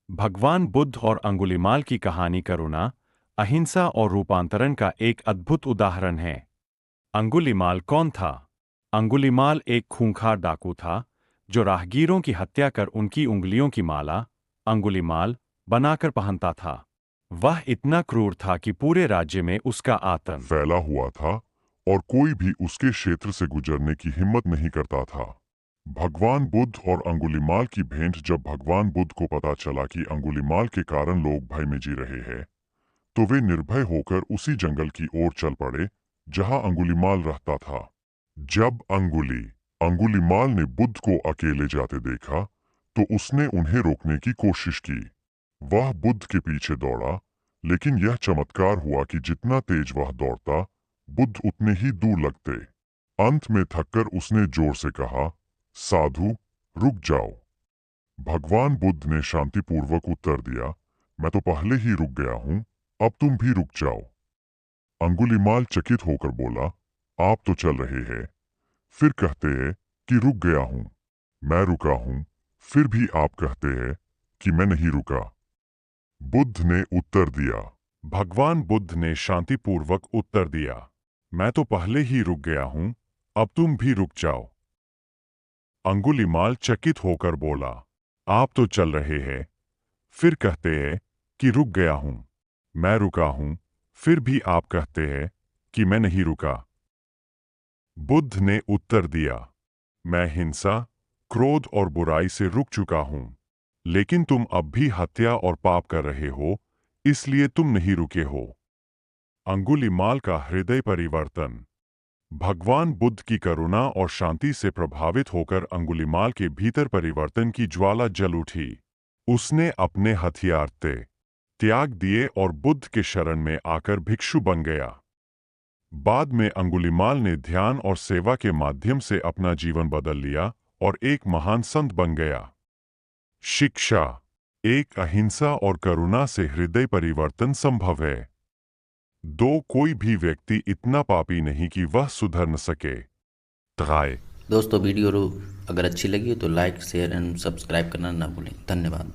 भगवान बुद्ध और अंगुलीमाल की कहानी करुणा, अहिंसा और रूपांतरण का एक अद्भुत उदाहरण है। अंगुलीमाल कौन था? अंगुलीमाल एक खूंखार डाकू था, जो राहगीरों की हत्या कर उनकी उंगलियों की माला, अंगुलीमाल, बनाकर पहनता था। वह इतना क्रूर था कि पूरे राज्य में उसका आतंक फैला हुआ था और कोई भी उसके क्षेत्र से गुजरने की हिम्मत नहीं करता था। भगवान बुद्ध और अंगुलीमाल की भेंट। जब भगवान बुद्ध को पता चला कि अंगुलीमाल के कारण लोग भय में जी रहे हैं, तो वे निर्भय होकर उसी जंगल की ओर चल पड़े जहां अंगुलीमाल रहता था। जब अंगुलीमाल ने बुद्ध को अकेले जाते देखा, तो उसने उन्हें रोकने की कोशिश की। वह बुद्ध के पीछे दौड़ा, लेकिन यह चमत्कार हुआ कि जितना तेज वह दौड़ता, बुद्ध उतने ही दूर लगते। अंत में थककर उसने जोर से कहा, साधु, रुक जाओ। भगवान बुद्ध ने शांतिपूर्वक उत्तर दिया, मैं तो पहले ही रुक गया हूं, अब तुम भी रुक जाओ। अंगुलीमाल चकित होकर बोला, आप तो चल रहे हैं, फिर कहते हैं कि रुक गया हूं। मैं रुका हूं, फिर भी आप कहते हैं कि मैं नहीं रुका। बुद्ध ने उत्तर दिया। भगवान बुद्ध ने शांतिपूर्वक उत्तर दिया, मैं तो पहले ही रुक गया हूं, अब तुम भी रुक जाओ। अंगुलीमाल चकित होकर बोला, आप तो चल रहे हैं, फिर कहते हैं कि रुक गया हूं। मैं रुका हूं, फिर भी आप कहते हैं कि मैं नहीं रुका। बुद्ध ने उत्तर दिया, मैं हिंसा, क्रोध और बुराई से रुक चुका हूं, लेकिन तुम अब भी हत्या और पाप कर रहे हो, इसलिए तुम नहीं रुके हो। अंगुलीमाल का हृदय परिवर्तन। भगवान बुद्ध की करुणा और शांति से प्रभावित होकर अंगुलीमाल के भीतर परिवर्तन की ज्वाला जल उठी। उसने अपने हथियार त्याग दिए और बुद्ध के शरण में आकर भिक्षु बन गया। बाद में अंगुलीमाल ने ध्यान और सेवा के माध्यम से अपना जीवन बदल लिया और एक महान संत बन गया। शिक्षा। एक अहिंसा और करुणा से हृदय परिवर्तन संभव है। दो, कोई भी व्यक्ति इतना पापी नहीं कि वह सुधर न सके। ड्राई। दोस्तों वीडियो अगर अच्छी लगी हो तो लाइक शेयर एंड सब्सक्राइब करना ना भूलें। धन्यवाद।